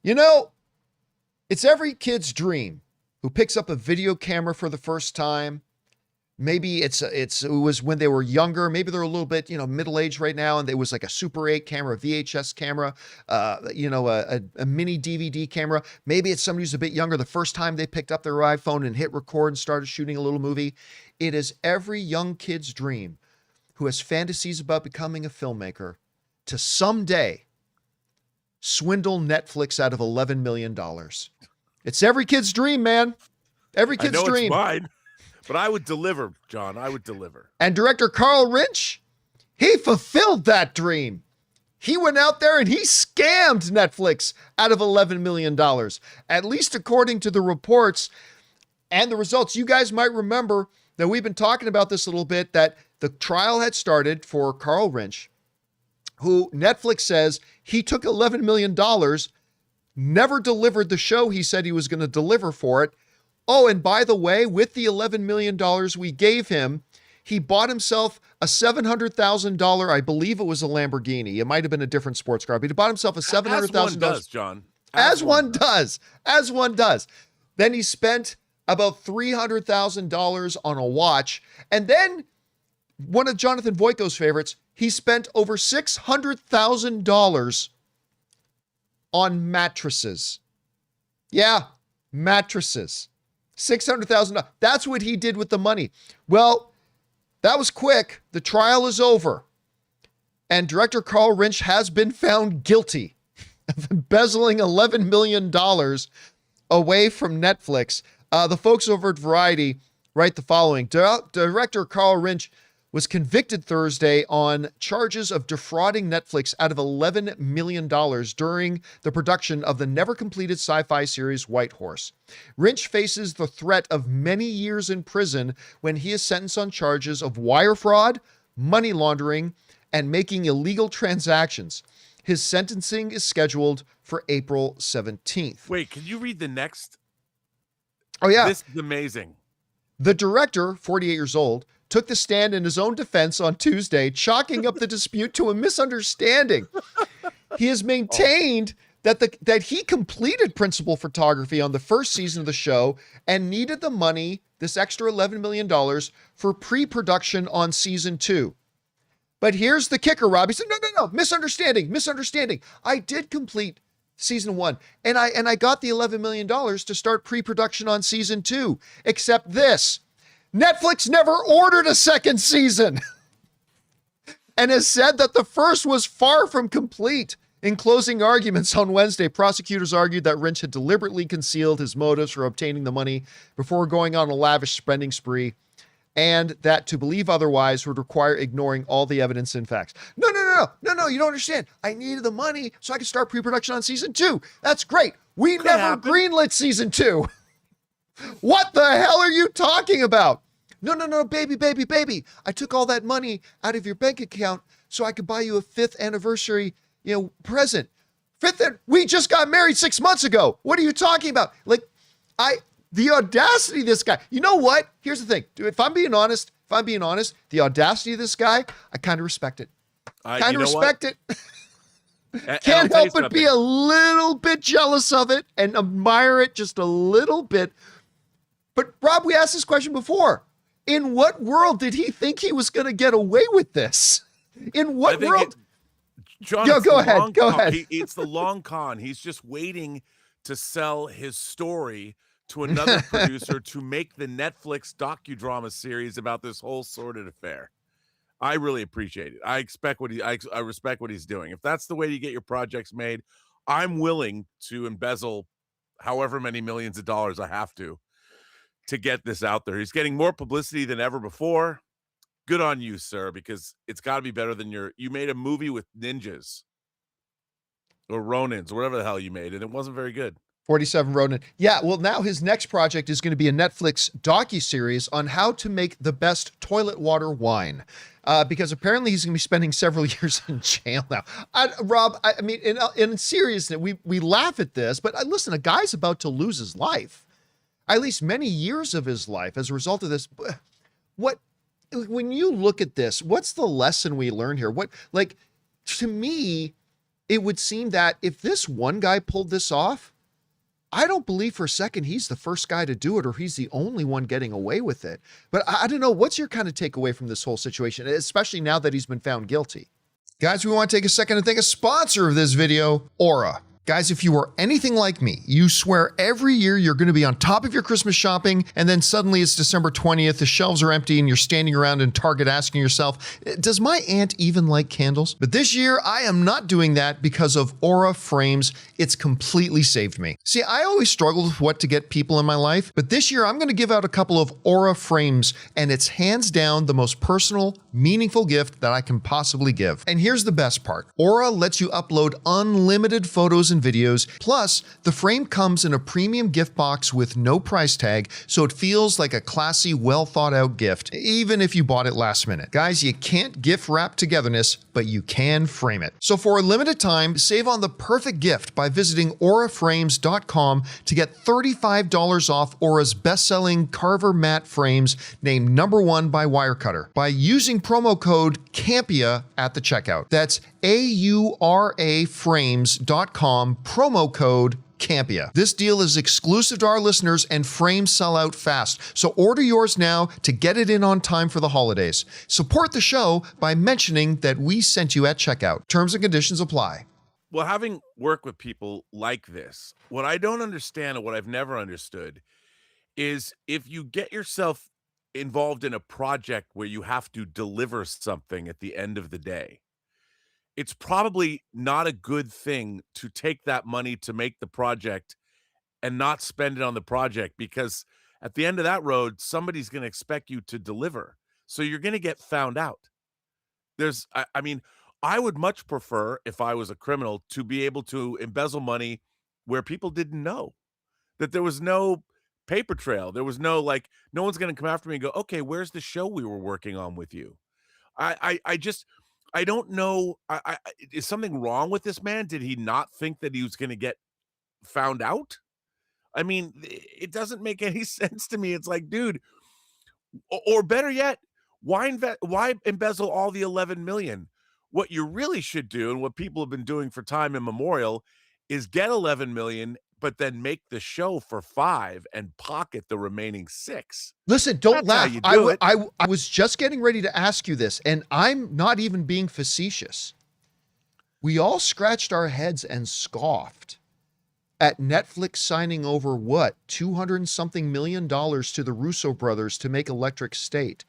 You know, it's every kid's dream who picks up a video camera for the first time. Maybe it was when they were younger. Maybe they're a little bit, middle-aged right now, and it was like a Super 8 camera, a VHS camera, a mini DVD camera. Maybe it's somebody who's a bit younger, the first time they picked up their iPhone and hit record and started shooting a little movie. It is every young kid's dream who has fantasies about becoming a filmmaker to someday swindle Netflix out of $11 million. It's every kid's dream, man. Every kid's dream. It's mine. But I would deliver, John. I would deliver. And director Carl Rinch, he fulfilled that dream. He went out there and he scammed Netflix out of $11 million, at least according to the reports and the results. You guys might remember that we've been talking about this a little bit, that the trial had started for Carl Rinch, who Netflix says he took $11 million, never delivered the show he said he was going to deliver for it. Oh, and by the way, with the $11 million we gave him, he bought himself a $700,000, I believe it was a Lamborghini. It might have been a different sports car, but he bought himself a $700,000. As one does, John. As one does. As one does. Then he spent about $300,000 on a watch. And then one of Jonathan Voico's favorites, he spent over $600,000 on mattresses. Yeah, mattresses. $600,000. That's what he did with the money. Well, that was quick. The trial is over. And director Carl Rinch has been found guilty of embezzling $11 million away from Netflix. The folks over at Variety write the following. Director Carl Rinch was convicted Thursday on charges of defrauding Netflix out of $11 million during the production of the never-completed sci-fi series White Horse. Rinch faces the threat of many years in prison when he is sentenced on charges of wire fraud, money laundering, and making illegal transactions. His sentencing is scheduled for April 17th. Wait, can you read the next? Oh, yeah. This is amazing. The director, 48 years old, took the stand in his own defense on Tuesday, chalking up the dispute to a misunderstanding. He has maintained that he completed principal photography on the first season of the show and needed the money, this extra $11 million, for pre-production on season 2. But here's the kicker, Rob. He said, no, misunderstanding. I did complete season 1, and I got the $11 million to start pre-production on season 2, except this. Netflix never ordered a second season and has said that the first was far from complete. In closing arguments on Wednesday, prosecutors argued that Rinch had deliberately concealed his motives for obtaining the money before going on a lavish spending spree, and that to believe otherwise would require ignoring all the evidence and facts. No, you don't understand. I needed the money so I could start pre-production on season 2. That's great. We never greenlit season 2. What the hell are you talking about? No, baby. I took all that money out of your bank account so I could buy you a 5th anniversary, present. We just got married 6 months ago. What are you talking about? The audacity of this guy. You know what? Here's the thing. Dude, if I'm being honest, the audacity of this guy, I kind of respect it. It. Can't help but be a little bit jealous of it and admire it just a little bit. But Rob, we asked this question before. In what world did he think he was going to get away with this? In what world? John, go ahead. It's the long con. He's just waiting to sell his story to another producer to make the Netflix docudrama series about this whole sordid affair. I really appreciate it. I respect what he's doing. If that's the way you get your projects made, I'm willing to embezzle however many millions of dollars I have to get this out there. He's getting more publicity than ever before. Good on you, sir, because it's got to be better than you made a movie with ninjas or Ronins, or whatever the hell you made, and it wasn't very good. 47 Ronin. Yeah, well, now his next project is going to be a Netflix docuseries on how to make the best toilet water wine. Because apparently he's going to be spending several years in jail now. Rob, I mean, in seriousness, we laugh at this, but listen, a guy's about to lose his life. At least many years of his life as a result of this. When you look at this, what's the lesson we learn here? To me, it would seem that if this one guy pulled this off, I don't believe for a second he's the first guy to do it or he's the only one getting away with it. But I don't know. What's your kind of takeaway from this whole situation, especially now that he's been found guilty? Guys, we want to take a second to thank a sponsor of this video, Aura. Guys, if you are anything like me, you swear every year you're going to be on top of your Christmas shopping, and then suddenly it's December 20th, the shelves are empty, and you're standing around in Target asking yourself, does my aunt even like candles? But this year, I am not doing that because of Aura frames. It's completely saved me. See, I always struggled with what to get people in my life, but this year I'm going to give out a couple of Aura frames, and it's hands down the most personal, meaningful gift that I can possibly give. And here's the best part. Aura lets you upload unlimited photos and videos. Plus, the frame comes in a premium gift box with no price tag, so it feels like a classy, well thought out gift, even if you bought it last minute. Guys, you can't gift wrap togetherness, but you can frame it. So for a limited time, save on the perfect gift by visiting auraframes.com to get $35 off Aura's best-selling Carver matte frames named #1 by Wirecutter by using promo code CAMPEA at the checkout. That's auraframes.com, promo code Campea. This deal is exclusive to our listeners and frames sell out fast. So order yours now to get it in on time for the holidays. Support the show by mentioning that we sent you at checkout. Terms and conditions apply. Well, having worked with people like this, what I don't understand and what I've never understood is if you get yourself involved in a project where you have to deliver something at the end of the day, it's probably not a good thing to take that money to make the project and not spend it on the project, because at the end of that road, somebody's going to expect you to deliver. So you're going to get found out. I mean, I would much prefer, if I was a criminal, to be able to embezzle money where people didn't know, that there was no paper trail. There was no, like, no one's going to come after me and go, okay, where's the show we were working on with you? I don't know. Is something wrong with this man? Did he not think that he was going to get found out? I mean, it doesn't make any sense to me. It's like, dude, or better yet, why embezzle all the 11 million? What you really should do, and what people have been doing for time immemorial, is get 11 million, but then make the show for 5 and pocket the remaining 6. Listen, don't That's how laugh. you do it. I was just getting ready to ask you this, and I'm not even being facetious. We all scratched our heads and scoffed at Netflix signing over what, 200 and something million dollars to the Russo brothers to make Electric State.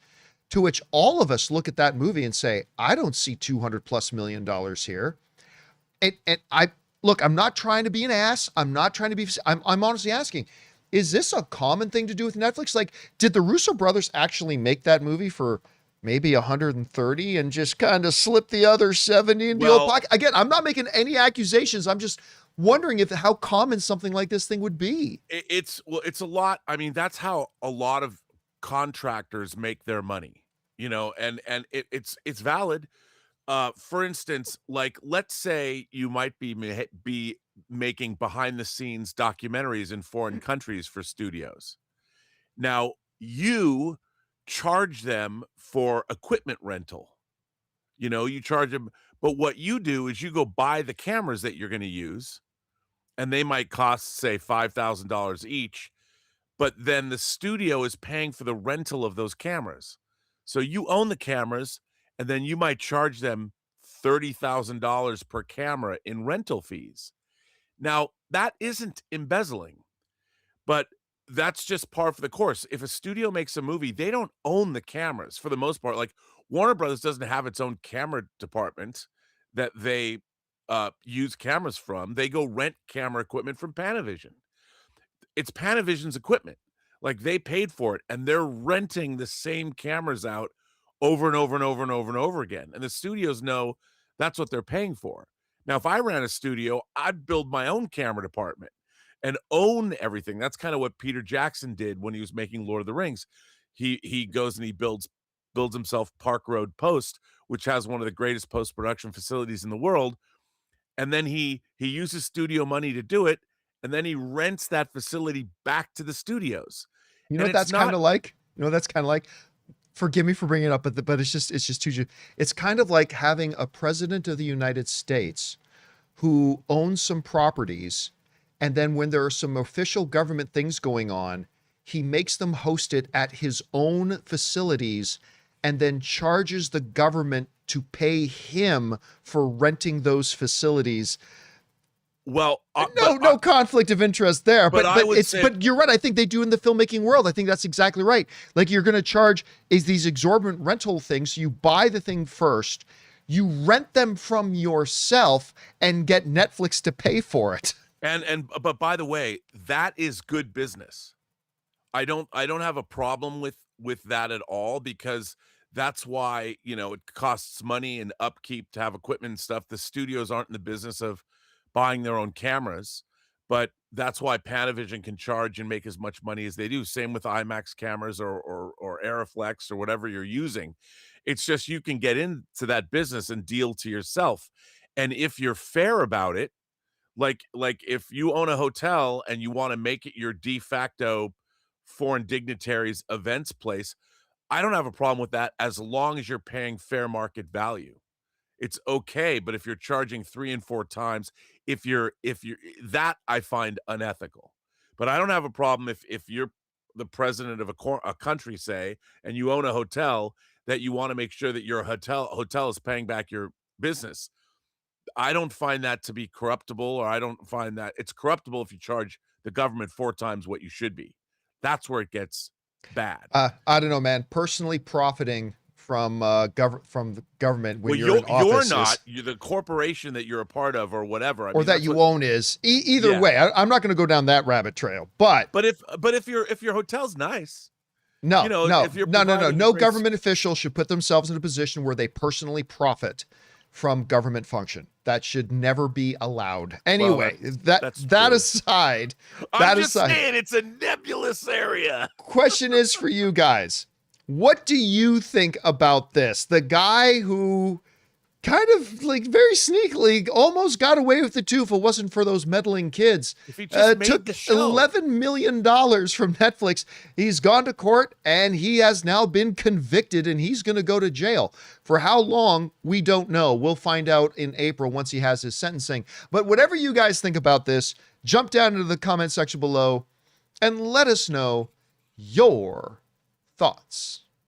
To which all of us look at that movie and say, I don't see 200 plus million dollars here. And I look, I'm not trying to be an ass. I'm not trying to be, I'm honestly asking, is this a common thing to do with Netflix? Like, did the Russo brothers actually make that movie for maybe 130 and just kind of slip the other 70 in the old pocket? Again, I'm not making any accusations. I'm just wondering how common something like this thing would be. It's a lot. I mean, that's how a lot of contractors make their money, and it's valid. For instance, like, let's say you might be making behind the scenes documentaries in foreign countries for studios. Now, you charge them for equipment rental. You charge them, but what you do is you go buy the cameras that you're going to use, and they might cost, say, $5,000 each, but then the studio is paying for the rental of those cameras. So you own the cameras, and then you might charge them $30,000 per camera in rental fees. Now, that isn't embezzling, but that's just par for the course. If a studio makes a movie, they don't own the cameras for the most part. Like, Warner Brothers doesn't have its own camera department that they use cameras from. They go rent camera equipment from Panavision. It's Panavision's equipment. Like, they paid for it, and they're renting the same cameras out over and over and over and over and over again. And the studios know that's what they're paying for. Now, if I ran a studio, I'd build my own camera department and own everything. That's kind of what Peter Jackson did when he was making Lord of the Rings. He goes and he builds himself Park Road Post, which has one of the greatest post-production facilities in the world. And then he uses studio money to do it, and then he rents that facility back to the studios. You know what that's kind of like? Forgive me for bringing it up, but it's just too. It's kind of like having a president of the United States who owns some properties, and then when there are some official government things going on, he makes them host it at his own facilities and then charges the government to pay him for renting those facilities. Well, no conflict of interest there, but I would say, but you're right. I think they do in the filmmaking world. I think that's exactly right. Like, you're going to charge these exorbitant rental things. You buy the thing first, you rent them from yourself, and get Netflix to pay for it. But by the way, that is good business. I don't have a problem with that at all, because that's why, it costs money and upkeep to have equipment and stuff. The studios aren't in the business of buying their own cameras, but that's why Panavision can charge and make as much money as they do. Same with IMAX cameras or Aeroflex or whatever you're using. It's just, you can get into that business and deal to yourself. And if you're fair about it, like if you own a hotel and you want to make it your de facto foreign dignitaries events place, I don't have a problem with that, as long as you're paying fair market value. It's okay, but if you're charging 3 and 4 times, if you're that, I find unethical. But I don't have a problem if you're the president of a country, say, and you own a hotel, that you want to make sure that your hotel is paying back your business. I don't find that to be corruptible, or I don't find that it's corruptible if you charge the government 4 times what you should be. That's where it gets bad. I don't know, man. Personally profiting from the government when you're in office, you're the corporation that you're a part of, or whatever, or that you own is. Either way, I'm not going to go down that rabbit trail. But if your hotel's nice, no, if you're no government official should put themselves in a position where they personally profit from government function. That should never be allowed. Anyway, that aside, I'm just saying, it's a nebulous area. Question is for you guys. What do you think about this? The guy who kind of, like, very sneakily almost got away with it too, if it wasn't for those meddling kids. If he just took $11 million from Netflix. He's gone to court and he has now been convicted, and he's going to go to jail. For how long, we don't know. We'll find out in April once he has his sentencing. But whatever you guys think about this, jump down into the comment section below and let us know your thoughts.